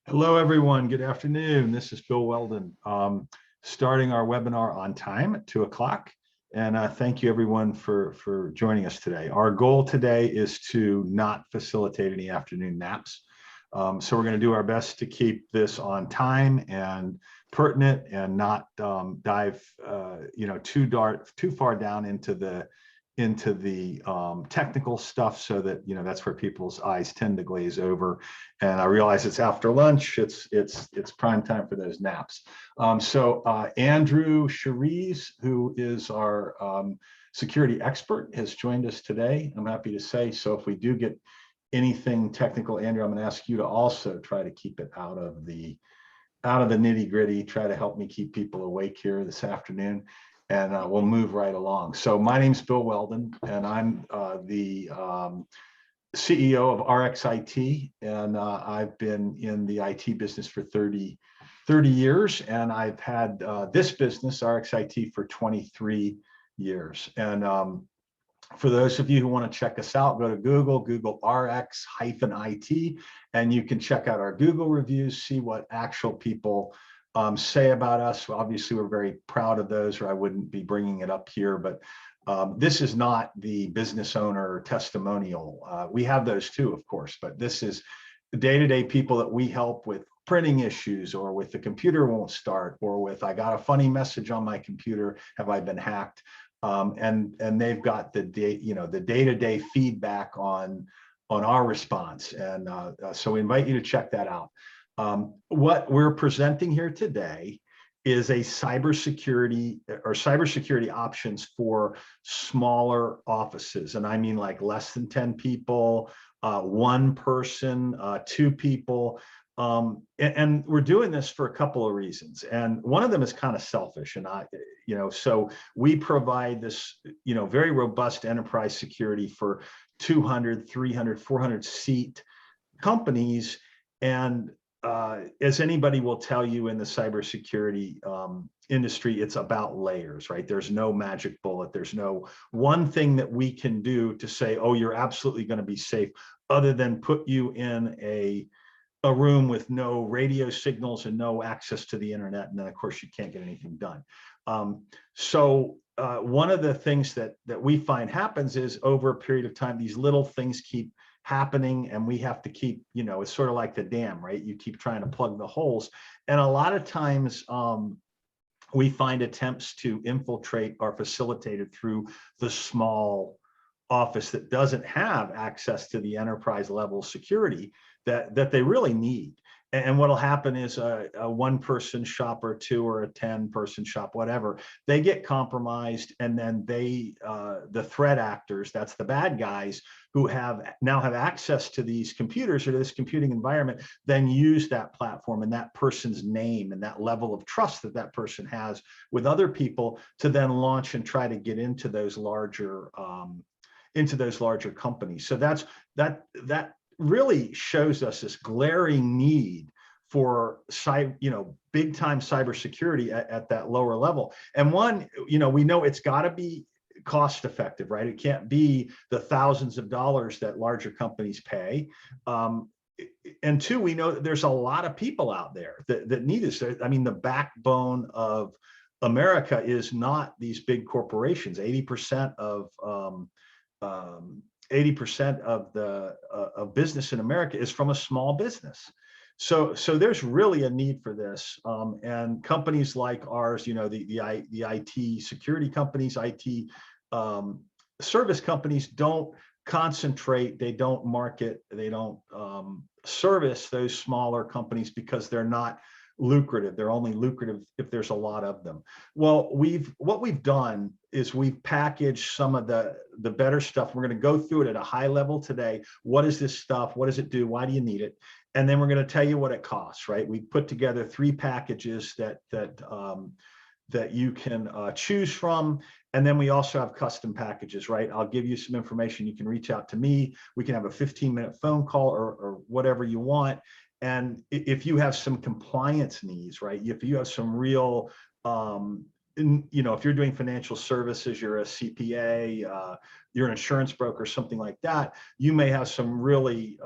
Hello, everyone. Good afternoon. This is Bill Whelden, starting our webinar on time at 2 o'clock. And thank you, everyone, for joining us today. Our goal today is to not facilitate any afternoon naps. So we're going to do our best to keep this on time and pertinent and not dive too far down into the technical stuff, so that that's where people's eyes tend to glaze over. And I realize it's after lunch. It's prime time for those naps. So Andrew Cherise, who is our security expert, has joined us today. I'm happy to say. So if we do get anything technical, Andrew, I'm going to ask you to also try to keep it out of the nitty gritty. Try to help me keep people awake here this afternoon, and we'll move right along. So my name's Bill Whelden, and I'm the CEO of RxIT, and I've been in the IT business for 30 years, and I've had this business, RxIT, for 23 years. And for those of you who want to check us out, go to Google RX-IT, and you can check out our Google reviews, see what actual people say about us. Obviously, we're very proud of those, or I wouldn't be bringing it up here, but this is not the business owner testimonial. We have those too, of course, but this is the day-to-day people that we help with printing issues, or with the computer won't start, or with I got a funny message on my computer, have I been hacked? And they've got the day-to-day feedback on our response. And so we invite you to check that out. What we're presenting here today is a cybersecurity options for smaller offices. And I mean like less than 10 people, one person, two people. And we're doing this for a couple of reasons. And one of them is kind of selfish. And so we provide this, very robust enterprise security for 200, 300, 400 seat companies. And as anybody will tell you in the cybersecurity industry, it's about layers, right? There's no magic bullet. There's no one thing that we can do to say, oh, you're absolutely going to be safe, other than put you in a room with no radio signals and no access to the internet. And then, of course, you can't get anything done. So one of the things that we find happens is, over a period of time, these little things keep happening, and we have to keep, it's sort of like the dam, right? You keep trying to plug the holes. And a lot of times we find attempts to infiltrate are facilitated through the small office that doesn't have access to the enterprise level security that they really need. And what'll happen is a one-person shop, or two, or a 10-person shop, whatever, they get compromised, and then the threat actors, that's the bad guys, who now have access to these computers, or to this computing environment, then use that platform and that person's name and that level of trust that person has with other people, to then launch and try to get into those larger companies. So that really shows us this glaring need for big time cybersecurity at that lower level. And one, we know it's got to be cost effective, right? It can't be the thousands of dollars that larger companies pay. And two, we know that there's a lot of people out there that need this. I mean, the backbone of America is not these big corporations. 80% of 80% of business in America is from a small business. So there's really a need for this. And companies like ours, the IT security companies, IT service companies, don't concentrate, they don't market, they don't service those smaller companies, because they're not lucrative. They're only lucrative if there's a lot of them. Well, what we've done is we've packaged some of the better stuff. We're going to go through it at a high level today. What is this stuff? What does it do? Why do you need it? And then we're going to tell you what it costs, right? We put together 3 packages that you can choose from. And then we also have custom packages, right? I'll give you some information. You can reach out to me. We can have a 15-minute phone call, or whatever you want. And if you have some compliance needs, right? If you have some real, if you're doing financial services, you're a CPA, you're an insurance broker, something like that, you may have some really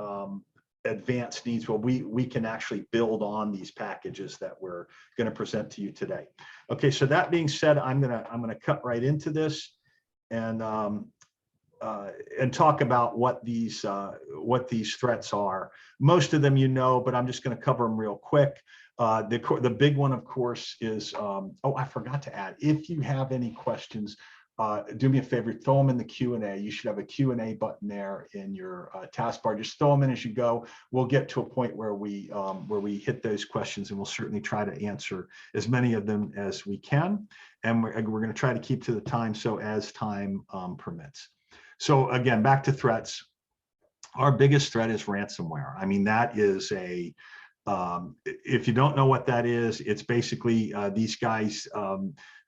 advanced needs, well, we can actually build on these packages that we're going to present to you today. Okay, so that being said, I'm gonna cut right into this and talk about what these threats are. Most of them you know, but I'm just going to cover them real quick. The big one, of course, is oh, I forgot to add. If you have any questions, do me a favor, throw them in the Q&A. You should have a Q&A button there in your taskbar. Just throw them in as you go. We'll get to a point where we hit those questions, and we'll certainly try to answer as many of them as we can. And we're going to try to keep to the time, so as time permits. So again, back to threats. Our biggest threat is ransomware. I mean, that is a if you don't know what that is, it's basically these guys,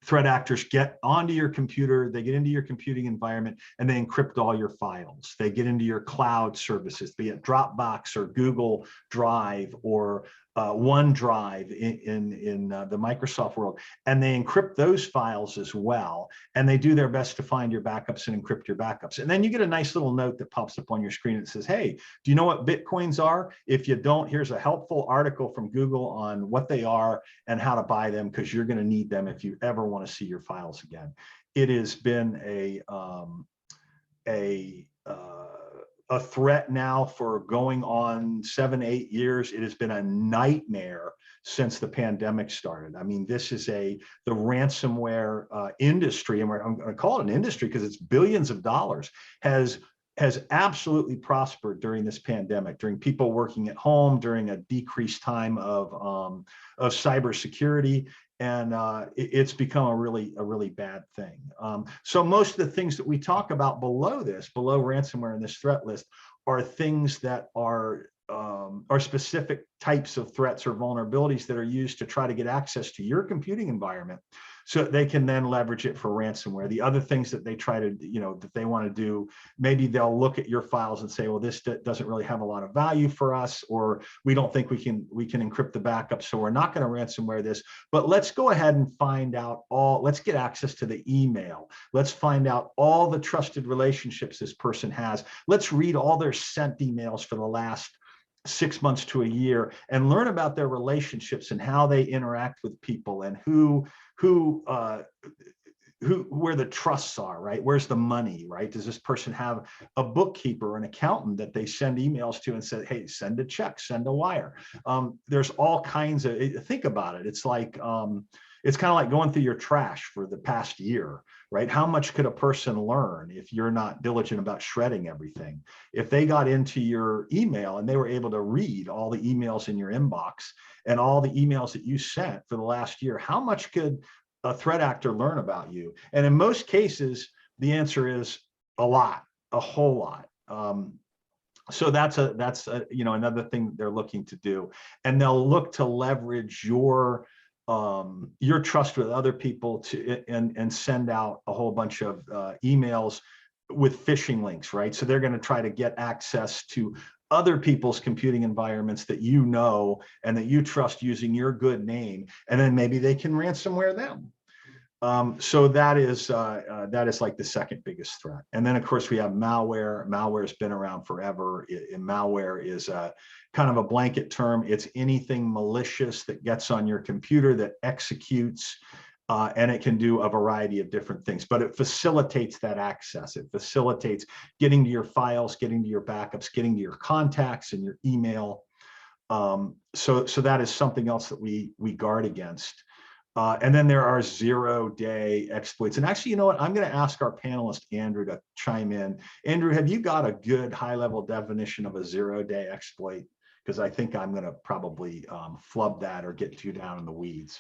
threat actors, get onto your computer, they get into your computing environment, and they encrypt all your files. They get into your cloud services, be it Dropbox or Google Drive or OneDrive in the Microsoft world, and they encrypt those files as well. And they do their best to find your backups and encrypt your backups. And then you get a nice little note that pops up on your screen that says, hey, do you know what Bitcoins are? If you don't, here's a helpful article from Google on what they are and how to buy them, because you're going to need them if you ever want to see your files again. It has been a threat now for going on 7-8 years. It has been a nightmare since the pandemic started. I mean, this is the ransomware industry, and I'm going to call it an industry because it's billions of dollars, has absolutely prospered during this pandemic, during people working at home, during a decreased time of cybersecurity. And it's become a really bad thing. So most of the things that we talk about below ransomware in this threat list, are things that are specific types of threats or vulnerabilities that are used to try to get access to your computing environment, so that they can then leverage it for ransomware. The other things that they try to, that they want to do, maybe they'll look at your files and say, well, this doesn't really have a lot of value for us, or we don't think we can encrypt the backup, so we're not going to ransomware this. But let's go ahead and find out let's get access to the email. Let's find out all the trusted relationships this person has. Let's read all their sent emails for the last 6 months to a year and learn about their relationships and how they interact with people, and where the trusts are, right? Where's the money, right? Does this person have a bookkeeper or an accountant that they send emails to and say, hey, send a check, send a wire? There's all kinds of, think about it. It's like, it's kind of like going through your trash for the past year, right? How much could a person learn if you're not diligent about shredding everything? If they got into your email and they were able to read all the emails in your inbox and all the emails that you sent for the last year, how much could a threat actor learn about you? And in most cases, the answer is a lot, a whole lot. So that's another thing they're looking to do, and they'll look to leverage your trust with other people and send out a whole bunch of emails with phishing links, right? So they're going to try to get access to other people's computing environments that you know and that you trust using your good name, and then maybe they can ransomware them. So that is like the second biggest threat. And then of course we have malware. Malware has been around forever. Malware is kind of a blanket term. It's anything malicious that gets on your computer that executes, and it can do a variety of different things, but it facilitates that access. It facilitates getting to your files, getting to your backups, getting to your contacts and your email. So that is something else that we guard against. And then there are zero-day exploits. And actually, you know what? I'm going to ask our panelist, Andrew, to chime in. Andrew, have you got a good high-level definition of a zero-day exploit? Because I think I'm going to probably flub that or get too down in the weeds.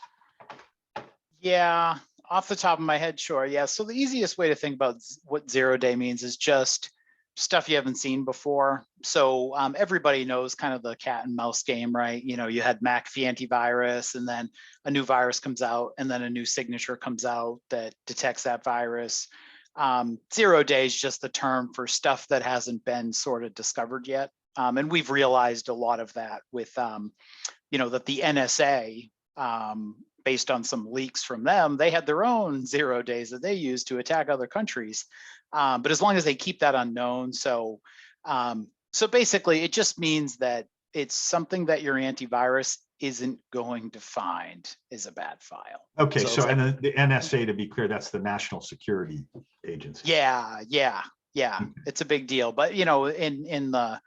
Yeah, off the top of my head, sure. Yeah, so the easiest way to think about what zero-day means is just stuff you haven't seen before. So everybody knows kind of the cat and mouse game, right? You had McAfee antivirus, and then a new virus comes out, and then a new signature comes out that detects that virus. 0 days is just the term for stuff that hasn't been sort of discovered yet. And we've realized a lot of that with, that the NSA, based on some leaks from them, they had their own 0 days that they used to attack other countries. But as long as they keep that unknown, so So basically, it just means that it's something that your antivirus isn't going to find is a bad file. Okay, So so it's like, and the NSA, to be clear, that's the National Security Agency. yeah, Okay. it's a big deal. But in the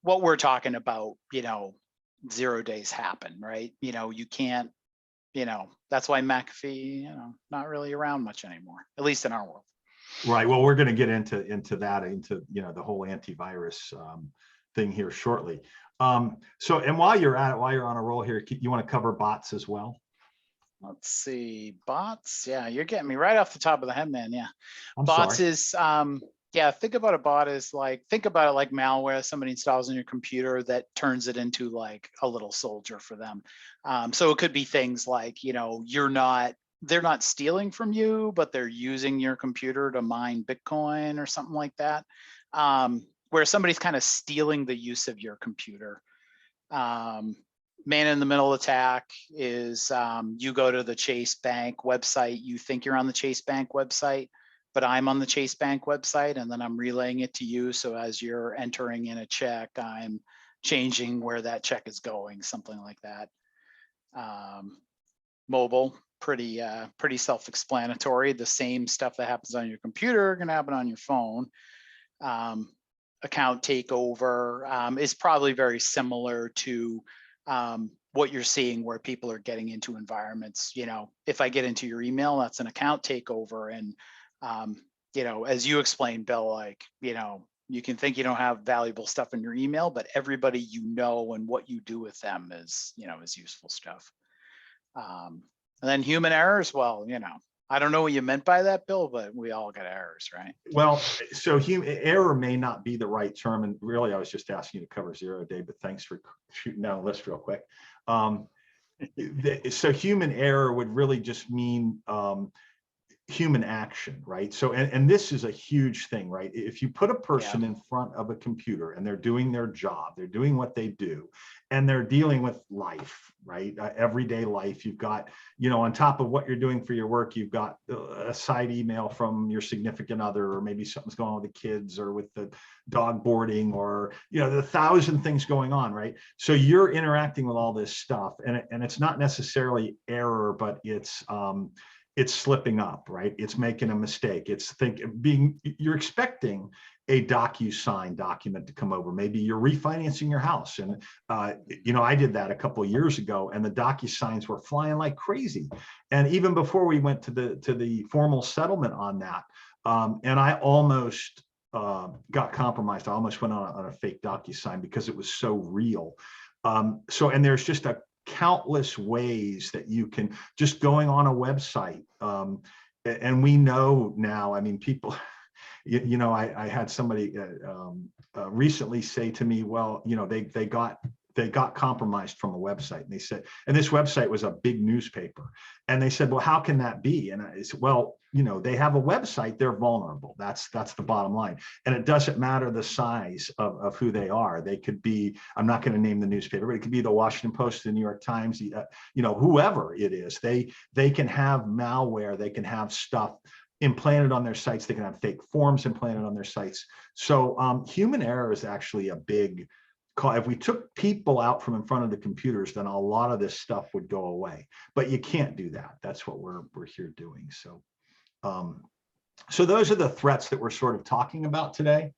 what we're talking about, 0 days happen, right? You can't, that's why McAfee, not really around much anymore, at least in our world. Right. Well, we're going to get into the whole antivirus thing here shortly. So, and while you're at it, while you're on a roll here, you want to cover bots as well? Let's see, bots. Yeah, you're getting me right off the top of the head, man. Yeah, I'm bots sorry. is yeah. Think about a bot as think about it like malware somebody installs on your computer that turns it into like a little soldier for them. So it could be things like they're not stealing from you, but they're using your computer to mine Bitcoin or something like that. Where somebody's kind of stealing the use of your computer. Man in the middle attack is you go to the Chase Bank website, you think you're on the Chase Bank website, but I'm on the Chase Bank website, and then I'm relaying it to you. So as you're entering in a check, I'm changing where that check is going, something like that. Mobile, pretty self-explanatory. The same stuff that happens on your computer can happen on your phone. Account takeover is probably very similar to what you're seeing where people are getting into environments. If I get into your email, that's an account takeover. And, as you explained, Bill, you can think you don't have valuable stuff in your email, but everybody and what you do with them is useful stuff. And then human errors, well, I don't know what you meant by that, Bill, but we all got errors, right? Well, so error may not be the right term, and really, I was just asking you to cover 0 day, but thanks for shooting down a list real quick. So human error would really just mean human action, right? So, and this is a huge thing, right? If you put a person in front of a computer and they're doing their job, they're doing what they do, and they're dealing with life, right? Everyday life. You've got, on top of what you're doing for your work, you've got a side email from your significant other, or maybe something's going on with the kids or with the dog boarding, or, the 1,000 things going on, right? So you're interacting with all this stuff, and it's not necessarily error, but it's slipping up, right? It's making a mistake. You're expecting a DocuSign document to come over. Maybe you're refinancing your house. And, I did that a couple of years ago, and the DocuSigns were flying like crazy. And even before we went to the formal settlement on that, and I almost got compromised. I almost went on a fake DocuSign because it was so real. And there's just countless ways that you can, just going on a website, and we know now, people, I had somebody recently say to me, well, they got compromised from a website, and they said, and this website was a big newspaper, and they said, well, how can that be? And I said, well, they have a website, they're vulnerable. That's the bottom line. And it doesn't matter the size of who they are. They could be, I'm not going to name the newspaper, but it could be the Washington Post, the New York Times, whoever it is. They can have malware, they can have stuff implanted on their sites, they can have fake forms implanted on their sites. So human error is actually a big call. If we took people out from in front of the computers, then a lot of this stuff would go away. But you can't do that. That's what we're here doing. So those are the threats that we're sort of talking about today.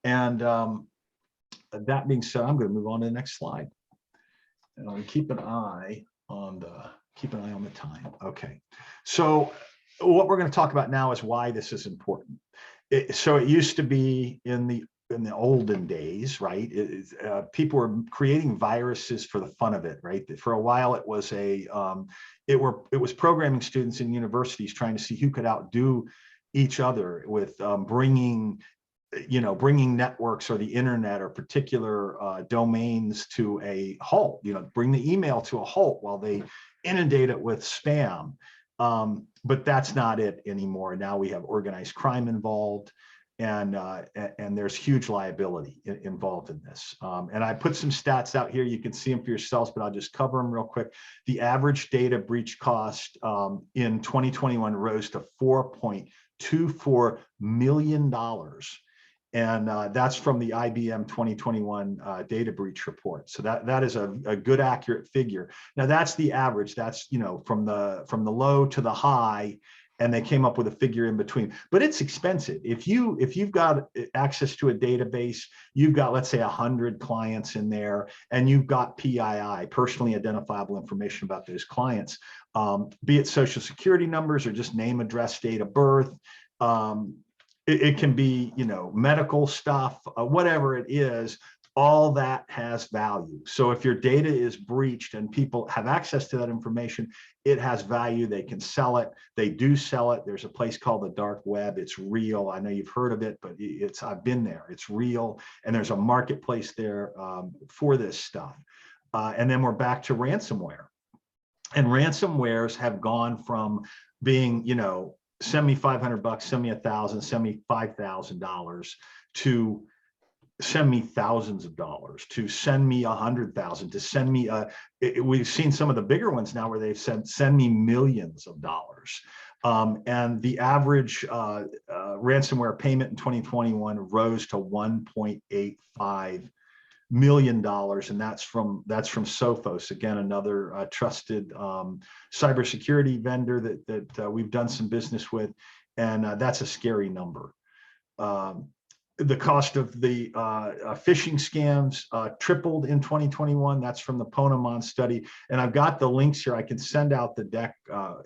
And that being said, I'm going to move on to the next slide. And I'll keep an eye on the time. Okay. So what we're going to talk about now is why this is important. So it used to be in the olden days, right? People were creating viruses for the fun of it, right? For a while, it was it was programming students in universities trying to see who could outdo each other with bringing networks or the internet or particular domains to a halt. Bring the email to a halt while they inundate it with spam. But that's not it anymore. Now we have organized crime involved. And there's huge liability involved in this. And I put some stats out here. You can see them for yourselves, but I'll just cover them real quick. The average data breach cost in 2021 rose to $4.24 million. And that's from the IBM 2021 data breach report. So that is a good, accurate figure. Now that's the average. That's, you know, from the low to the high, and they came up with a figure in between. But it's expensive. If you've got access to a database, you've got, let's say, 100 clients in there, and you've got PII, personally identifiable information about those clients, be it social security numbers or just name, address, date of birth. It can be, you know, medical stuff, whatever it is, all that has value. So if your data is breached and people have access to that information, it has value. They can sell it. They do sell it. There's a place called the dark web. It's real. I know you've heard of it, but I've been there. It's real. And there's a marketplace there for this stuff. And then we're back to ransomware. And ransomwares have gone from being, you know, send me $500, send me $1,000, send me $5,000, to send me thousands of dollars, to send me 100,000, to send me we've seen some of the bigger ones now where they've said, send me millions of dollars. And the average ransomware payment in 2021 rose to $1.85 million, and that's from Sophos, again, another trusted cybersecurity vendor that we've done some business with, and that's a scary number. The cost of the phishing scams tripled in 2021. That's from the Ponemon study, and I've got the links here. I can send out the deck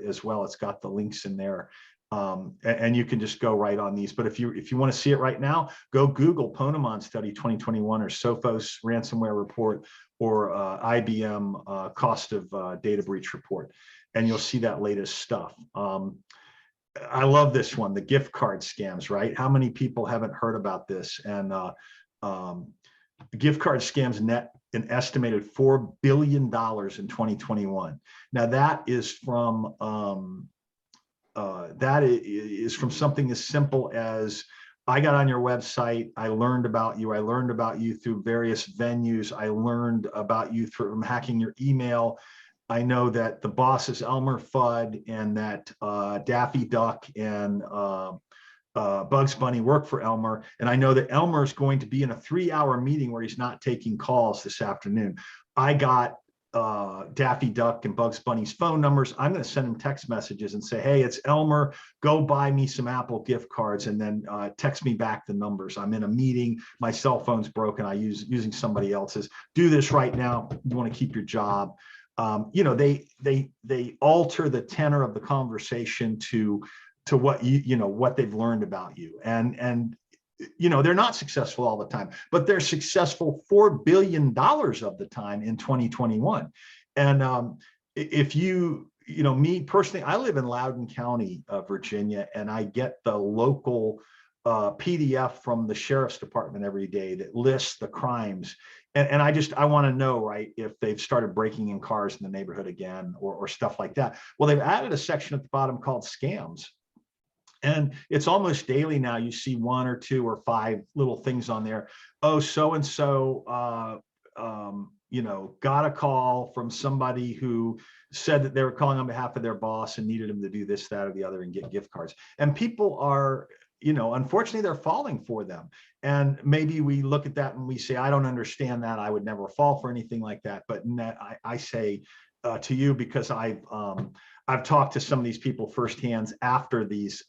as well. It's got the links in there. And you can just go right on these. But if you want to see it right now, go Google Ponemon study 2021 or Sophos ransomware report or IBM cost of data breach report, and you'll see that latest stuff. I love this one, the gift card scams, right? How many people haven't heard about this? And gift card scams net an estimated $4 billion in 2021. Now that is from something as simple as, I got on your website, I learned about you. I learned about you through various venues. I learned about you from hacking your email. I know that the boss is Elmer Fudd, and that Daffy Duck and Bugs Bunny work for Elmer. And I know that Elmer is going to be in a 3-hour meeting where he's not taking calls this afternoon. I got Daffy Duck and Bugs Bunny's phone numbers. I'm going to send them text messages and say, hey, it's Elmer, go buy me some Apple gift cards, and then text me back the numbers. I'm in a meeting, my cell phone's broken, using somebody else's. Do this right now. You want to keep your job. You know, they alter the tenor of the conversation to what what they've learned about you, and you know, they're not successful all the time, but they're successful $4 billion of the time in 2021. And if you know, me personally, I live in Loudoun County, Virginia, and I get the local PDF from the sheriff's department every day that lists the crimes. And I want to know, right, if they've started breaking in cars in the neighborhood again, or stuff like that. Well, they've added a section at the bottom called scams. And it's almost daily now. You see 1 or 2 or 5 little things on there. Oh, so-and-so, you know, got a call from somebody who said that they were calling on behalf of their boss and needed him to do this, that, or the other and get gift cards. And people are, you know, unfortunately, they're falling for them. And maybe we look at that and we say, I don't understand that. I would never fall for anything like that. But I say to you, because I've talked to some of these people firsthand after these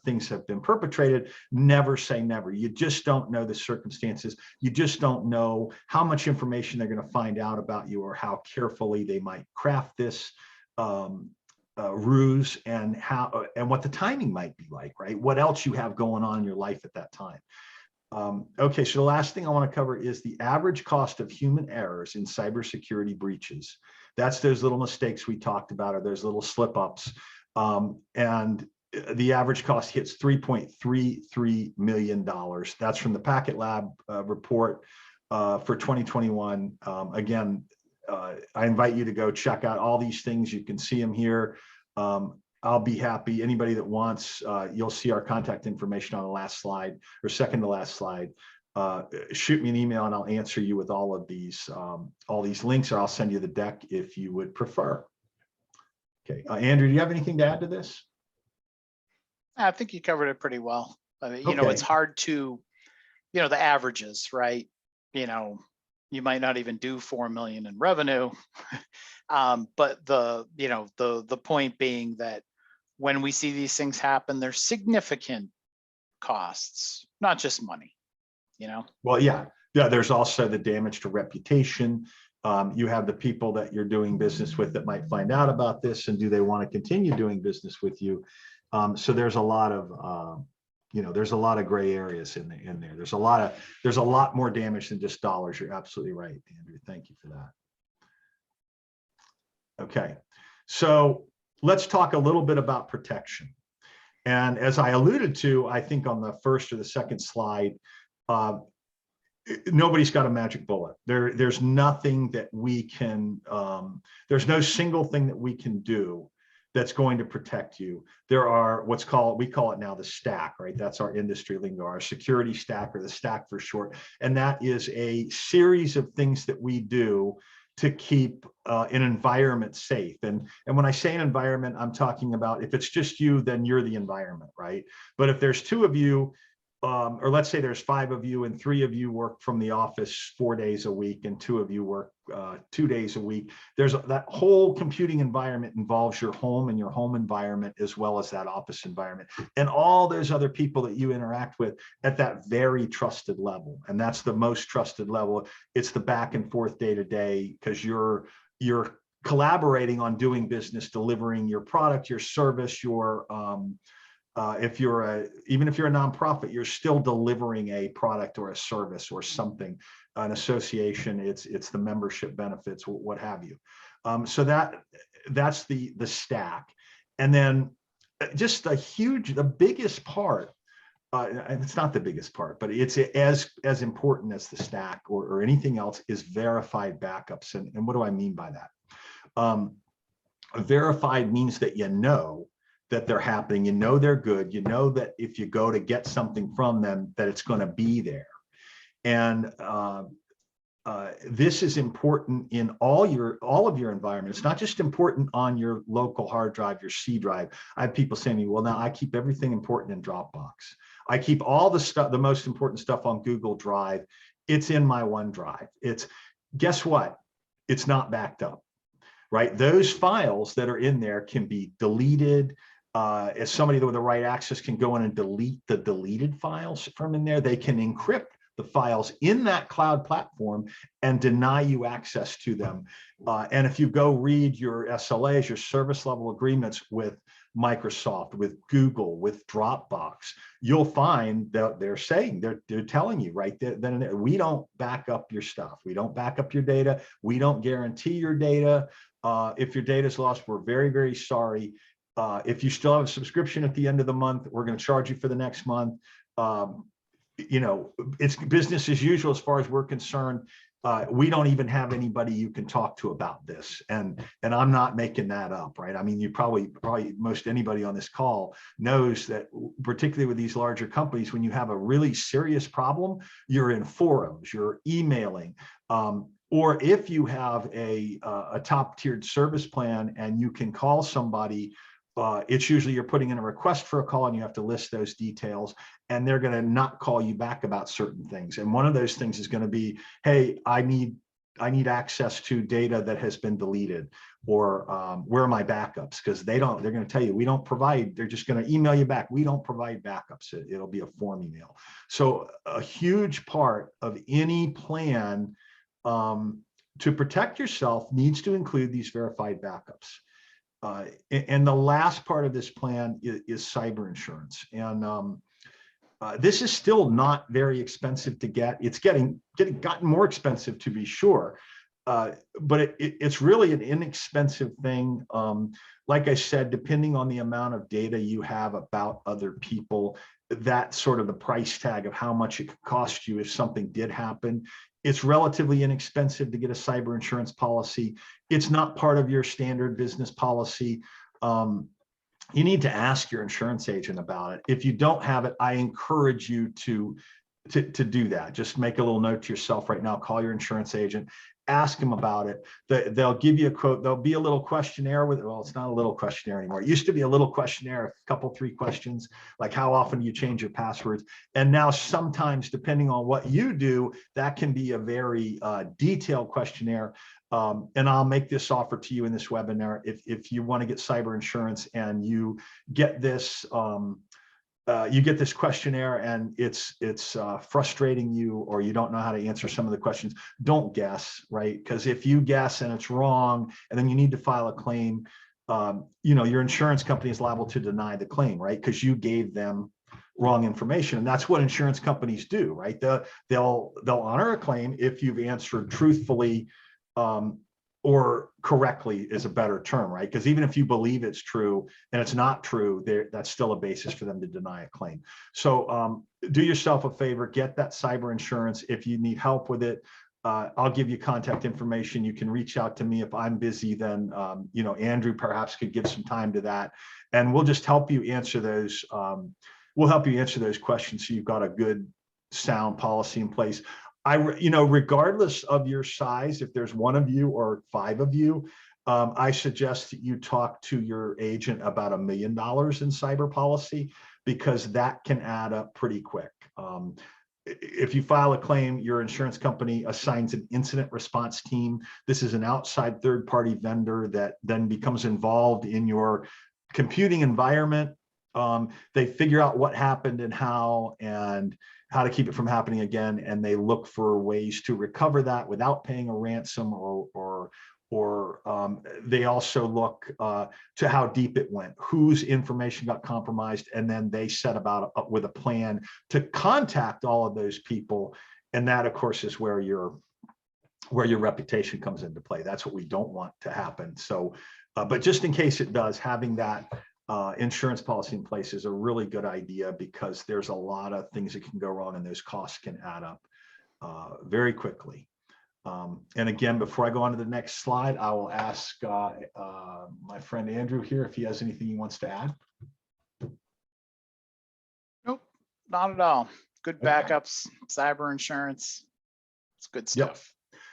things have been perpetrated. Never say never. You just don't know the circumstances. You just don't know how much information they're going to find out about you, or how carefully they might craft this ruse, and what the timing might be like, right? What else you have going on in your life at that time. Okay, so the last thing I want to cover is the average cost of human errors in cybersecurity breaches. That's those little mistakes we talked about, or those little slip-ups. And the average cost hits $3.33 million. That's from the Packet Lab report for 2021. Again, I invite you to go check out all these things. You can see them here. I'll be happy. Anybody that wants, you'll see our contact information on the last slide, or second to last slide. Shoot me an email and I'll answer you with all these links, or I'll send you the deck if you would prefer. Okay, Andrew, do you have anything to add to this? I think you covered it pretty well. I mean, you know, it's hard to the averages, right? You might not even do 4 million in revenue. But the point being that when we see these things happen, there's significant costs, not just money, Well, yeah. There's also the damage to reputation. You have the people that you're doing business with that might find out about this, and do they want to continue doing business with you? So there's a lot of there's a lot of gray areas in there. There's a lot more damage than just dollars. You're absolutely right, Andrew. Thank you for that. Okay, so let's talk a little bit about protection. And as I alluded to, I think on the first or the second slide, nobody's got a magic bullet. There's nothing that we can, there's no single thing that we can do that's going to protect you. There are we call it now the stack, right? That's our industry lingo, our security stack, or the stack for short. And that is a series of things that we do to keep an environment safe. And when I say an environment, I'm talking about, if it's just you, then you're the environment, right? But if there's two of you, or let's say there's 5 of you and 3 of you work from the office 4 days a week and 2 of you work 2 days a week, that whole computing environment involves your home and your home environment, as well as that office environment and all those other people that you interact with at that very trusted level. And that's the most trusted level. It's the back and forth day to day, because you're collaborating on doing business, delivering your product, your service, even if you're a nonprofit, you're still delivering a product or a service or something. An association, it's the membership benefits, what have you. So that's the stack. And then just the biggest part, and it's not the biggest part, but it's as important as the stack or anything else, is verified backups. And what do I mean by that? Verified means that that they're happening, they're good, that if you go to get something from them, that it's going to be there. And this is important in all of your environments. It's not just important on your local hard drive, your C drive. I have people saying to me, well, now I keep everything important in Dropbox. I keep all the stuff, the most important stuff, on Google Drive. It's in my OneDrive. Guess what? It's not backed up, right? Those files that are in there can be deleted. As somebody with the right access can go in and delete the deleted files from in there, they can encrypt the files in that cloud platform and deny you access to them. And if you go read your SLAs, your service level agreements with Microsoft, with Google, with Dropbox, you'll find that they're telling you right then, we don't back up your stuff. We don't back up your data. We don't guarantee your data. If your data is lost, we're very, very sorry. If you still have a subscription at the end of the month, we're going to charge you for the next month. It's business as usual as far as we're concerned. We don't even have anybody you can talk to about this. And I'm not making that up, right? I mean, you probably most anybody on this call knows that, particularly with these larger companies, when you have a really serious problem, you're in forums, you're emailing. Or if you have a top tiered service plan and you can call somebody, it's usually you're putting in a request for a call and you have to list those details, and they're going to not call you back about certain things. And one of those things is going to be, hey, I need access to data that has been deleted, or where are my backups? Because they're going to tell you, we don't provide, they're just going to email you back. We don't provide backups. It'll be a form email. So a huge part of any plan to protect yourself needs to include these verified backups. And the last part of this plan is cyber insurance. And this is still not very expensive to get. It's gotten more expensive, to be sure, but it's really an inexpensive thing. Like I said, depending on the amount of data you have about other people, that's sort of the price tag of how much it could cost you if something did happen. It's relatively inexpensive to get a cyber insurance policy. It's not part of your standard business policy. You need to ask your insurance agent about it. If you don't have it, I encourage you to do that. Just make a little note to yourself right now, call your insurance agent ask them about it. They'll give you a quote. There'll be a little questionnaire with, well, it's not a little questionnaire anymore. It used to be a little questionnaire, a couple, 3 questions, like how often do you change your passwords? And now sometimes, depending on what you do, that can be a very detailed questionnaire. And I'll make this offer to you in this webinar. If you want to get cyber insurance and you get this, questionnaire and it's frustrating you, or you don't know how to answer some of the questions, don't guess, right? Because if you guess and it's wrong, and then you need to file a claim, your insurance company is liable to deny the claim, right? Because you gave them wrong information. And that's what insurance companies do, right? They'll honor a claim if you've answered truthfully, or correctly is a better term, right? Because even if you believe it's true and it's not true, that's still a basis for them to deny a claim. So do yourself a favor, get that cyber insurance. If you need help with it, I'll give you contact information. You can reach out to me. If I'm busy, then Andrew perhaps could give some time to that, and we'll just help you answer those. We'll help you answer those questions so you've got a good, sound policy in place. Regardless of your size, if there's 1 of you or 5 of you, I suggest that you talk to your agent about $1 million in cyber policy, because that can add up pretty quick. If you file a claim, your insurance company assigns an incident response team. This is an outside third-party vendor that then becomes involved in your computing environment. They figure out what happened and how to keep it from happening again, and they look for ways to recover that without paying a ransom, or they also look to how deep it went, whose information got compromised, and then they set about with a plan to contact all of those people. And that, of course, is where your reputation comes into play. That's what we don't want to happen. So, but just in case it does, having that insurance policy in place is a really good idea, because there's a lot of things that can go wrong, and those costs can add up very quickly. And again, before I go on to the next slide, I will ask my friend Andrew here if he has anything he wants to add. Nope, not at all. Good backups, cyber insurance. It's good stuff.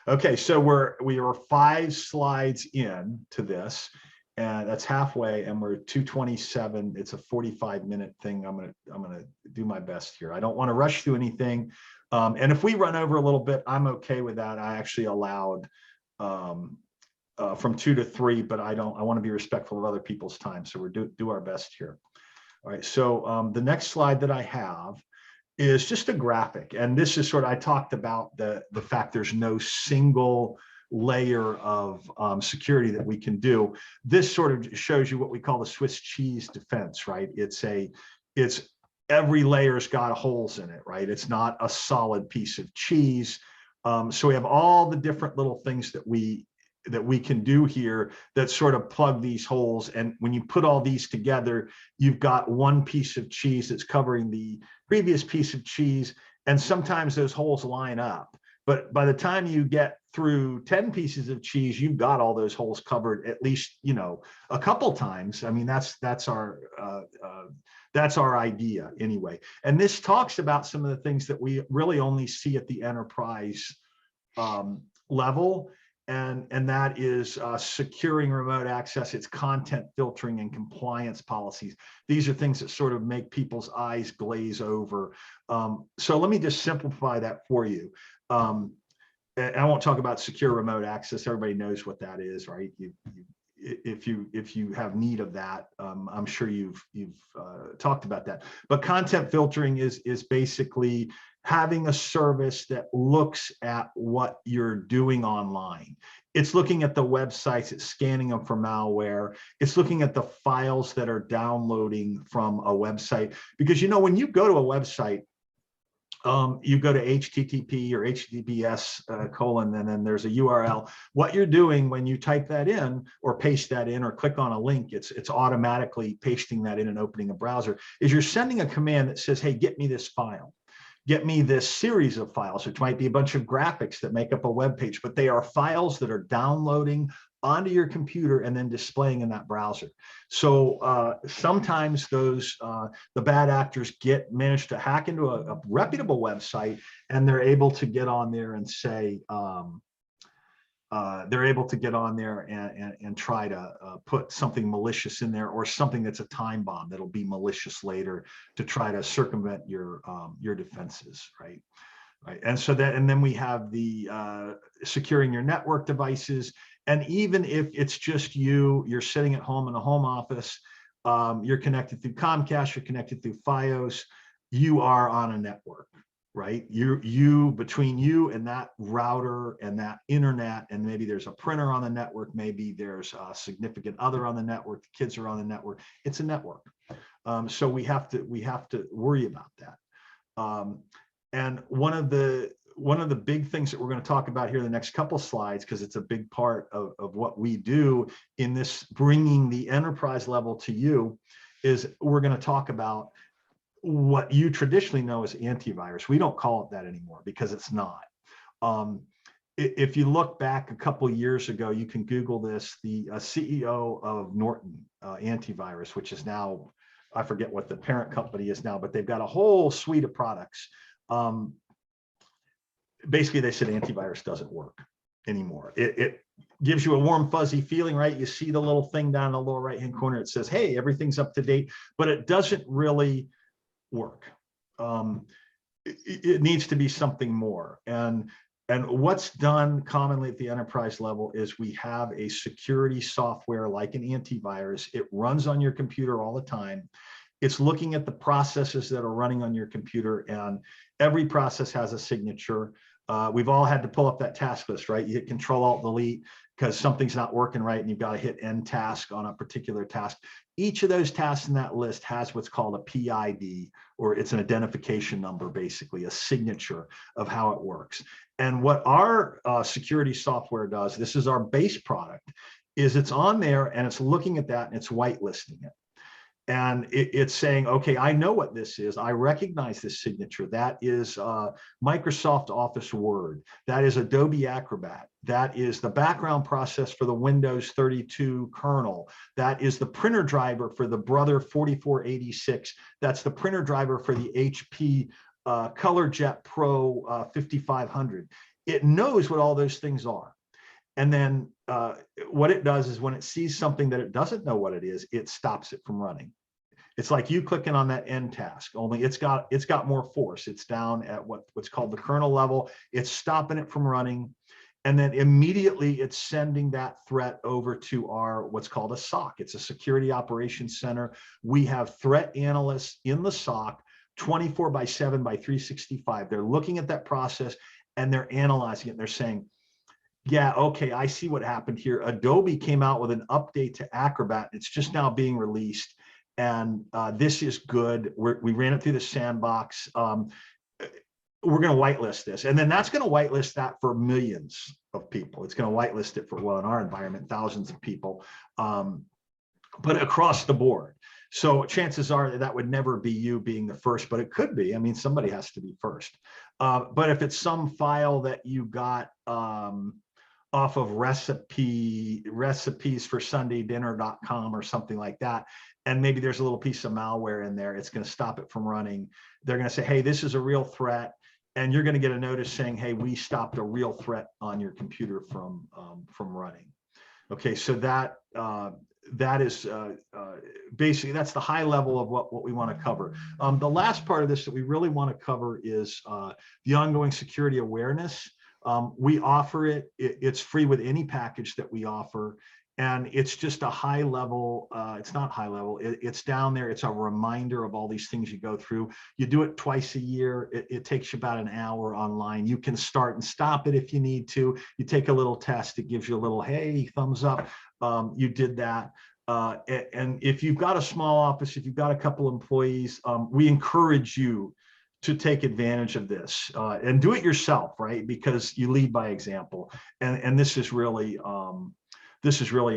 Yep. Okay, so we are 5 slides in to this. And that's halfway, and we're 2:27. It's a 45-minute thing. I'm gonna do my best here. I don't want to rush through anything. And if we run over a little bit, I'm okay with that. I actually allowed from 2 to 3, but I want to be respectful of other people's time. So we're do our best here. All right. So the next slide that I have is just a graphic, and this is sort of, I talked about the fact there's no single layer of security that we can do. This sort of shows you what we call the Swiss cheese defense, right? It's every layer's got holes in it, right? It's not a solid piece of cheese. So we have all the different little things that we can do here that sort of plug these holes. And when you put all these together, you've got one piece of cheese that's covering the previous piece of cheese. And sometimes those holes line up. But by the time you get through 10 pieces of cheese, you've got all those holes covered at least, a couple times. I mean, that's our idea anyway. And this talks about some of the things that we really only see at the enterprise level. And that is securing remote access, it's content filtering and compliance policies. These are things that sort of make people's eyes glaze over. So let me just simplify that for you. And I won't talk about secure remote access. Everybody knows what that is, right? If you have need of that, I'm sure you've talked about that. But content filtering is basically having a service that looks at what you're doing online. It's looking at the websites, it's scanning them for malware. It's looking at the files that are downloading from a website. Because when you go to a website, you go to HTTP or HTTPS : and then there's a URL. What you're doing when you type that in or paste that in or click on a link, it's automatically pasting that in and opening a browser, is you're sending a command that says, hey, get me this file. Get me this series of files, which might be a bunch of graphics that make up a web page, but they are files that are downloading onto your computer and then displaying in that browser. So sometimes those the bad actors manage to hack into a reputable website, and they're able to get on there and say, they're able to get on there and try to put something malicious in there, or something that's a time bomb that'll be malicious later to try to circumvent your defenses, right? Right. And so that, and then we have the securing your network devices. And even if it's just you're sitting at home in a home office, you're connected through Comcast, you're connected through FiOS, you are on a network, right? Between you and that router and that internet, and maybe there's a printer on the network, maybe there's a significant other on the network, the kids are on the network, it's a network. So we have to worry about that. And one of the big things that we're going to talk about here in the next couple slides, because it's a big part of what we do in this bringing the enterprise level to you, is we're going to talk about what you traditionally know as antivirus. We don't call it that anymore because it's not. If you look back a couple of years ago, you can Google this, the CEO of Norton Antivirus, which is now, I forget what the parent company is now, but they've got a whole suite of products. Basically, they said antivirus doesn't work anymore. It gives you a warm, fuzzy feeling, right? You see the little thing down in the lower right-hand corner. It says, hey, everything's up to date, but it doesn't really work. It needs to be something more. And what's done commonly at the enterprise level is we have a security software like an antivirus. It runs on your computer all the time. It's looking at the processes that are running on your computer, and every process has a signature. We've all had to pull up that task list, right? You hit Control-Alt-Delete because something's not working right, and you've got to hit End task on a particular task. Each of those tasks in that list has what's called a PID, or it's an identification number, basically a signature of how it works. And what our security software does, this is our base product, is it's on there and it's looking at that and it's whitelisting it. And it's saying, okay, I know what this is. I recognize this signature. That is Microsoft Office Word. That is Adobe Acrobat. That is the background process for the Windows 32 kernel. That is the printer driver for the Brother 4486. That's the printer driver for the HP ColorJet Pro 5500. It knows what all those things are. And then what it does is when it sees something that it doesn't know what it is, it stops it from running. It's like you clicking on that end task, only it's got more force. It's down at what's called the kernel level. It's stopping it from running. And then immediately it's sending that threat over to our what's called a SOC. It's a Security Operations Center. We have threat analysts in the SOC 24/7/365. They're looking at that process and they're analyzing it. They're saying, yeah, okay, I see what happened here. Adobe came out with an update to Acrobat. It's just now being released. And this is good. We ran it through the sandbox. We're going to whitelist this. And then that's going to whitelist that for millions of people. It's going to whitelist it for, well, in our environment, thousands of people, but across the board. So chances are that would never be you being the first, but it could be. I mean, somebody has to be first. But if it's some file that you got off of recipesforsundaydinner.com or something like that, and maybe there's a little piece of malware in there, it's going to stop it from running. They're going to say, hey, this is a real threat. And you're going to get a notice saying, hey, we stopped a real threat on your computer from running. Okay, so that is basically, that's the high level of what we want to cover. The last part of this that we really want to cover is the ongoing security awareness. We offer it. It's free with any package that we offer. And it's just a high level, it's not high level, it's down there. It's a reminder of all these things you go through. You do it twice a year. It takes you about an hour online. You can start and stop it if you need to. You take a little test. It gives you a little, hey, thumbs up. You did that. And if you've got a small office, if you've got a couple employees, we encourage you to take advantage of this and do it yourself, right? Because you lead by example. And this is really,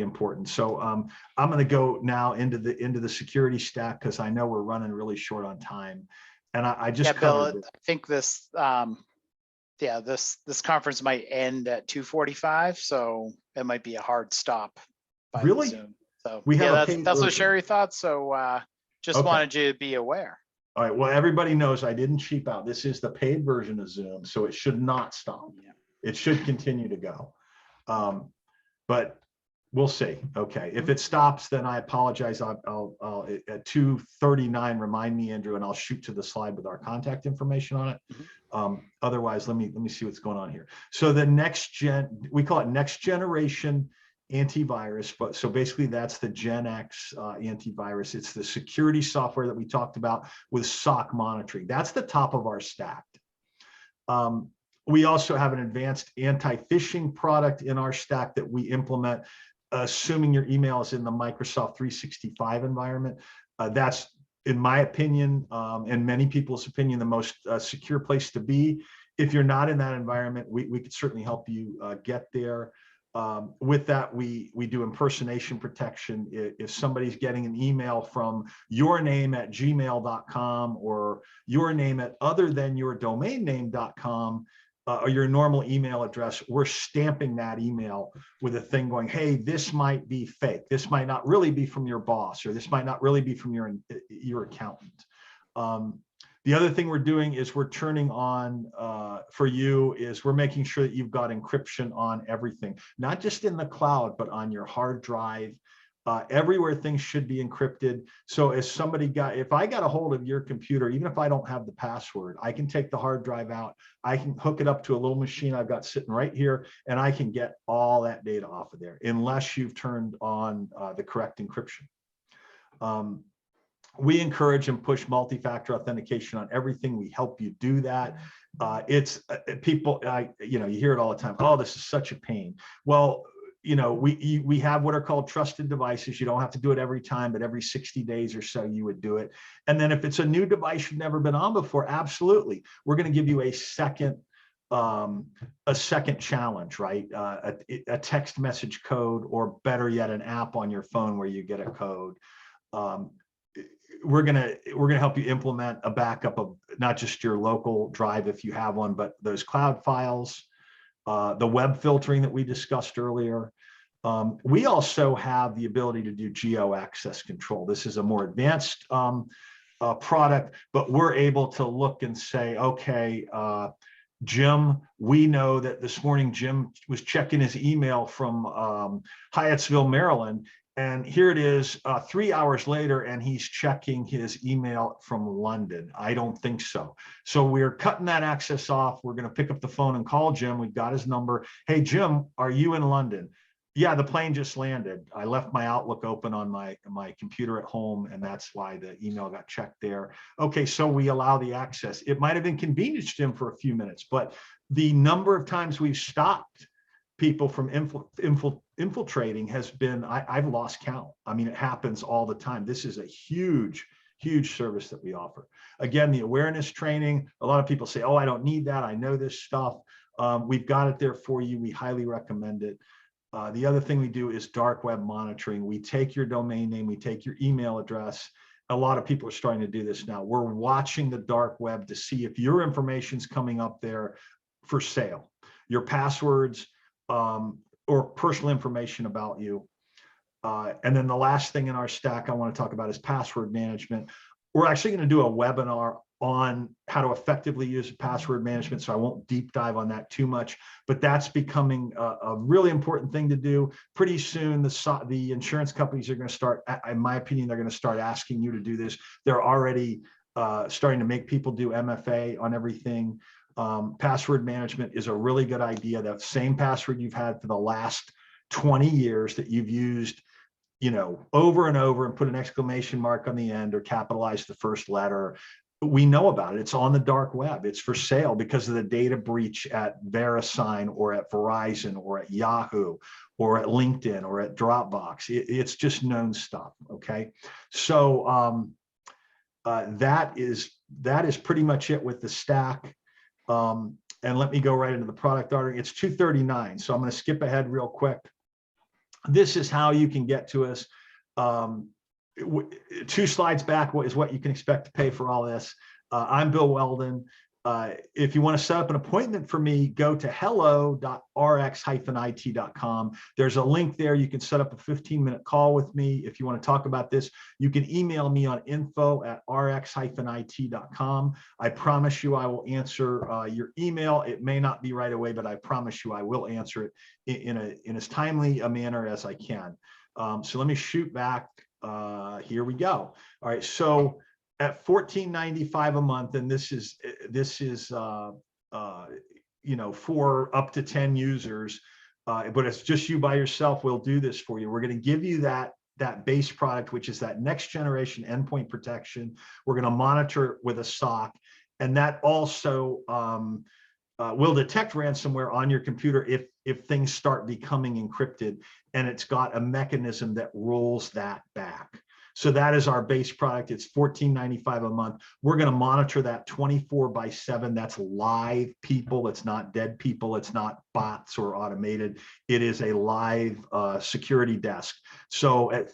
important. So I'm going to go now into the security stack because I know we're running really short on time. And I just covered Bill, I think this this conference might end at 2:45, so it might be a hard stop. By really? Zoom. So we have that's what Sherry thought. So just wanted you to be aware. All right. Well, everybody knows I didn't cheap out. This is the paid version of Zoom, so it should not stop. Yeah. It should continue to go. But we'll see. Okay, if it stops, then I apologize. I'll at 2:39 remind me, Andrew, and I'll shoot to the slide with our contact information on it. Otherwise, let me see what's going on here. So the we call it next generation antivirus, but so basically that's the Gen X antivirus. It's the security software that we talked about with SOC monitoring. That's the top of our stack. We also have an advanced anti-phishing product in our stack that we implement, assuming your email is in the Microsoft 365 environment. That's, in my opinion, and many people's opinion, the most secure place to be. If you're not in that environment, we could certainly help you get there. With that, we do impersonation protection. If somebody's getting an email from your name at gmail.com or your name at other than your domain name.com, or your normal email address, we're stamping that email with a thing going, hey, this might be fake. This might not really be from your boss, or this might not really be from your accountant. The other thing we're doing is we're turning on, for you, is we're making sure that you've got encryption on everything, not just in the cloud, but on your hard drive. Everywhere things should be encrypted. So if I got a hold of your computer, even if I don't have the password, I can take the hard drive out, I can hook it up to a little machine I've got sitting right here, and I can get all that data off of there, unless you've turned on the correct encryption. We encourage and push multi-factor authentication on everything. We help you do that. It's people, you hear it all the time. Oh, this is such a pain. Well, we have what are called trusted devices. You don't have to do it every time, but every 60 days or so you would do it. And then if it's a new device you've never been on before, absolutely, we're going to give you a second challenge, right? A text message code, or better yet, an app on your phone where you get a code. We're gonna help you implement a backup of not just your local drive if you have one, but those cloud files, the web filtering that we discussed earlier. We also have the ability to do geo access control. This is a more advanced product, but we're able to look and say, okay, Jim, we know that this morning Jim was checking his email from Hyattsville, Maryland, and here it is 3 hours later, and he's checking his email from London. I don't think so. So we're cutting that access off. We're going to pick up the phone and call Jim. We've got his number. Hey, Jim, are you in London? Yeah, the plane just landed. I left my Outlook open on my computer at home, and that's why the email got checked there. Okay, so we allow the access. It might have inconvenienced him for a few minutes, but the number of times we've stopped people from infiltrating has been, I've lost count. I mean, it happens all the time. This is a huge service that we offer. Again, the awareness training, a lot of people say, oh, I don't need that. I know this stuff. We've got it there for you. We highly recommend it. The other thing we do is dark web monitoring. We take your domain name, we take your email address. A lot of people are starting to do this now. We're watching the dark web to see if your information's coming up there for sale, your passwords, or personal information about you. And then the last thing in our stack I want to talk about is password management. We're actually going to do a webinar on how to effectively use password management, so I won't deep dive on that too much, but that's becoming a really important thing to do. Pretty soon, the insurance companies are going to start, in my opinion, they're going to start asking you to do this. They're already starting to make people do MFA on everything. Password management is a really good idea. That same password you've had for the last 20 years that you've used, over and over, and put an exclamation mark on the end or capitalize the first letter. We know about it. It's on the dark web. It's for sale because of the data breach at VeriSign or at Verizon or at Yahoo or at LinkedIn or at Dropbox. It's just known stuff. Okay, so that is pretty much it with the stack. And let me go right into the product ordering. It's 2:39, so I'm going to skip ahead real quick. This is how you can get to us. 2 slides back is what you can expect to pay for all this. I'm Bill Whelden. if you want to set up an appointment for me, go to hello.rx-it.com. There's a link there. You can set up a 15-minute call with me. If you want to talk about this, you can email me on info@rx-it.com. I promise you I will answer your email. It may not be right away, but I promise you I will answer it in as timely a manner as I can. So let me shoot back. Here we go. All right. So at $14.95 a month, and this is you know, for up to 10 users, but it's just you by yourself. We'll do this for you. We're going to give you that base product, which is that next generation endpoint protection. We're going to monitor it with a SOC, and that also will detect ransomware on your computer if things start becoming encrypted, and it's got a mechanism that rolls that back. So that is our base product. It's $14.95 a month. We're going to monitor that 24/7. That's live people. It's not dead people. It's not bots or automated. It is a live security desk. So at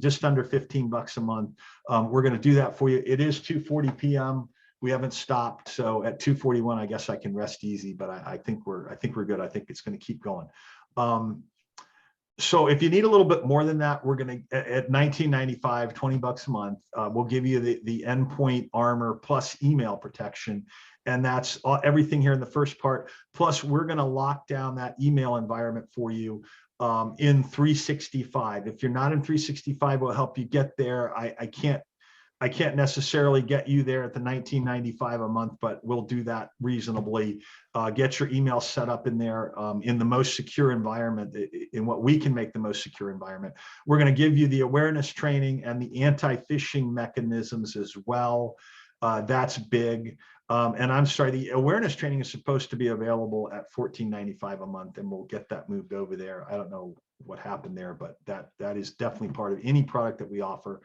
just under $15 a month, we're going to do that for you. It is 2:40 p.m. We haven't stopped. So at 2:41, I guess I can rest easy, but I think we're good. I think it's going to keep going. So if you need a little bit more than that, we're going to, at $19.95, $20 a month, we'll give you the endpoint armor plus email protection. And that's everything here in the first part. Plus, we're going to lock down that email environment for you in 365. If you're not in 365, we'll help you get there. I can't necessarily get you there at the $19.95 a month, but we'll do that reasonably. Get your email set up in there in the most secure environment, in what we can make the most secure environment. We're going to give you the awareness training and the anti-phishing mechanisms as well. That's big. And I'm sorry, the awareness training is supposed to be available at $14.95 a month, and we'll get that moved over there. I don't know what happened there, but that is definitely part of any product that we offer.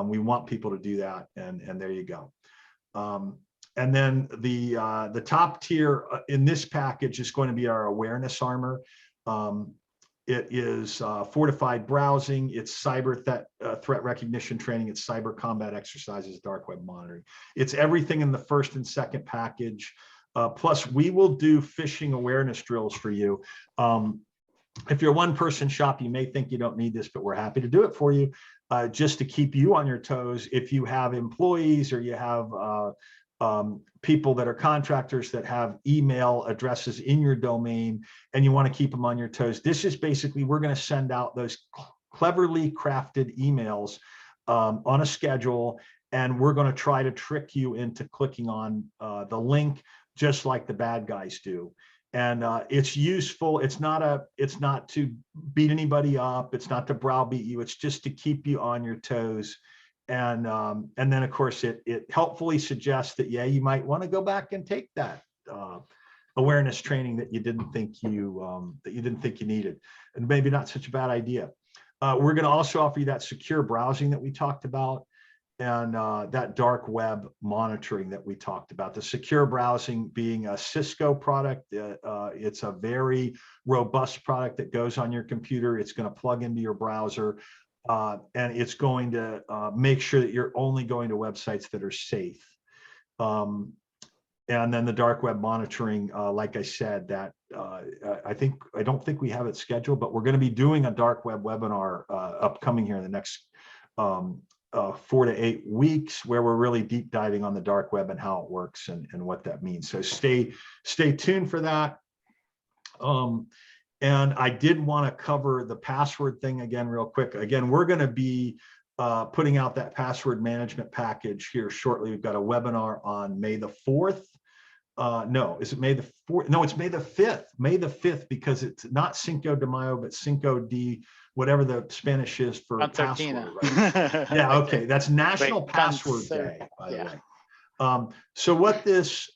We want people to do that, and there you go. And then the top tier in this package is going to be our awareness armor. It is fortified browsing, it's cyber threat recognition training, it's cyber combat exercises, dark web monitoring. It's everything in the first and second package. Plus, we will do phishing awareness drills for you. If you're a one-person shop, you may think you don't need this, but we're happy to do it for you, just to keep you on your toes. If you have employees or you have people that are contractors that have email addresses in your domain and you want to keep them on your toes, this is basically, we're going to send out those cleverly crafted emails on a schedule, and we're going to try to trick you into clicking on the link, just like the bad guys do. And it's useful. It's not to beat anybody up. It's not to browbeat you. It's just to keep you on your toes. And then of course it helpfully suggests that, yeah, you might want to go back and take that awareness training that you didn't think you needed, and maybe not such a bad idea. We're going to also offer you that secure browsing that we talked about, and that dark web monitoring that we talked about. The secure browsing being a Cisco product. It's a very robust product that goes on your computer. It's going to plug into your browser, and it's going to make sure that you're only going to websites that are safe. And then the dark web monitoring, like I said, that I don't think we have it scheduled, but we're going to be doing a dark web webinar upcoming here in the next 4 to 8 weeks, where we're really deep diving on the dark web and how it works and what that means. So stay tuned for that. And I did want to cover the password thing again real quick. Again, we're going to be putting out that password management package here shortly. We've got a webinar on May the 4th. No, is it May the 4th? No, it's May the 5th. May the 5th, because it's not Cinco de Mayo, but Cinco de whatever the Spanish is for password. Right? Yeah, okay. That's National Password Day, by the way. So what this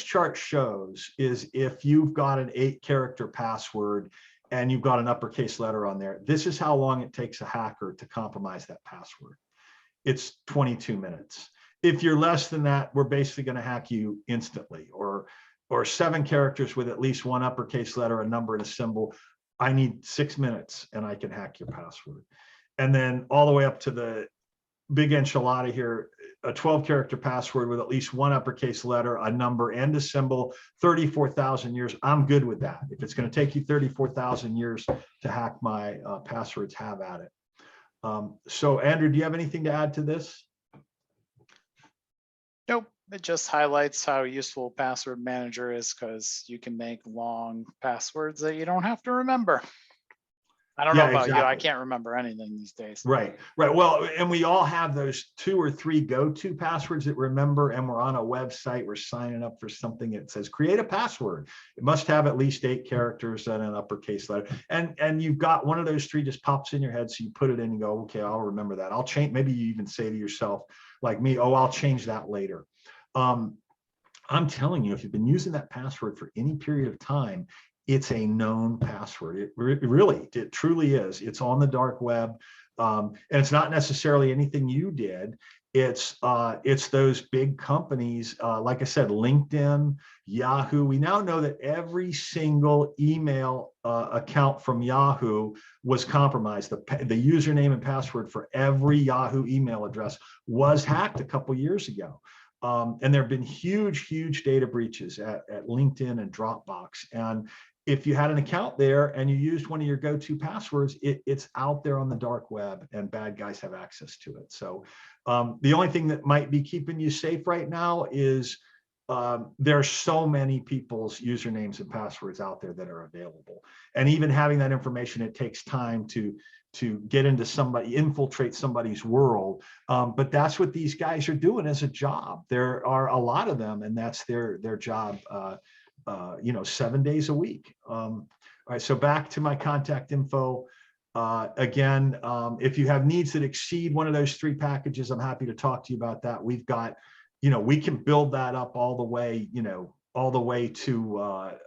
chart shows is, if you've got an 8-character password and you've got an uppercase letter on there, this is how long it takes a hacker to compromise that password. It's 22 minutes. If you're less than that, we're basically going to hack you instantly. Or 7 characters with at least 1 uppercase letter, a number, and a symbol. I need 6 minutes and I can hack your password. And then all the way up to the big enchilada here, a 12-character password with at least one uppercase letter, a number, and a symbol, 34,000 years. I'm good with that. If it's going to take you 34,000 years to hack my passwords, have at it. So Andrew, do you have anything to add to this? Nope. It just highlights how useful password manager is, because you can make long passwords that you don't have to remember. I don't know about you. I can't remember anything these days. Right. Well, and we all have those 2 or 3 go-to passwords that remember, and we're on a website, we're signing up for something that says create a password. It must have at least 8 characters and an uppercase letter. And you've got one of those 3 just pops in your head. So you put it in and go, okay, I'll remember that. I'll change. Maybe you even say to yourself, like me, oh, I'll change that later. I'm telling you, if you've been using that password for any period of time, it's a known password. It truly is. It's on the dark web. And it's not necessarily anything you did. It's those big companies, like I said, LinkedIn, Yahoo. We now know that every single email account from Yahoo was compromised. The username and password for every Yahoo email address was hacked a couple years ago. And there have been huge data breaches at LinkedIn and Dropbox. And if you had an account there and you used one of your go-to passwords, it's out there on the dark web and bad guys have access to it. So the only thing that might be keeping you safe right now is there's so many people's usernames and passwords out there that are available. And even having that information, it takes time to get into infiltrate somebody's world. But that's what these guys are doing as a job. There are a lot of them, and that's their job. 7 days a week. All right, so back to my contact info. Again, if you have needs that exceed one of those 3 packages, I'm happy to talk to you about that. We've got, we can build that up all the way, to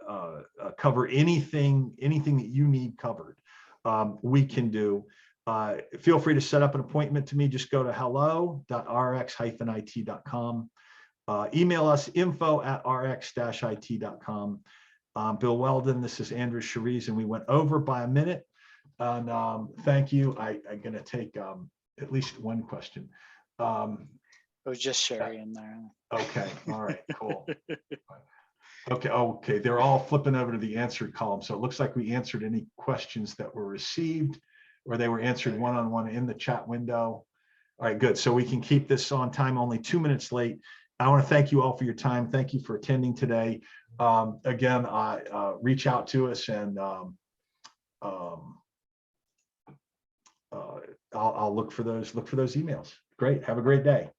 cover anything that you need covered. We can do. Feel free to set up an appointment to me. Just go to hello.rx-it.com. Email us info@rx-it.com. Bill Whelden, this is Andrew Cherise, and we went over by a minute. And thank you. I'm going to take at least one question. It was just Sherry in there. Okay. All right. Cool. Okay. They're all flipping over to the answered column. So it looks like we answered any questions that were received, or they were answered one-on-one in the chat window. All right, good. So we can keep this on time, only 2 minutes late. I want to thank you all for your time. Thank you for attending today. Again, reach out to us, and I'll look for those emails. Great. Have a great day.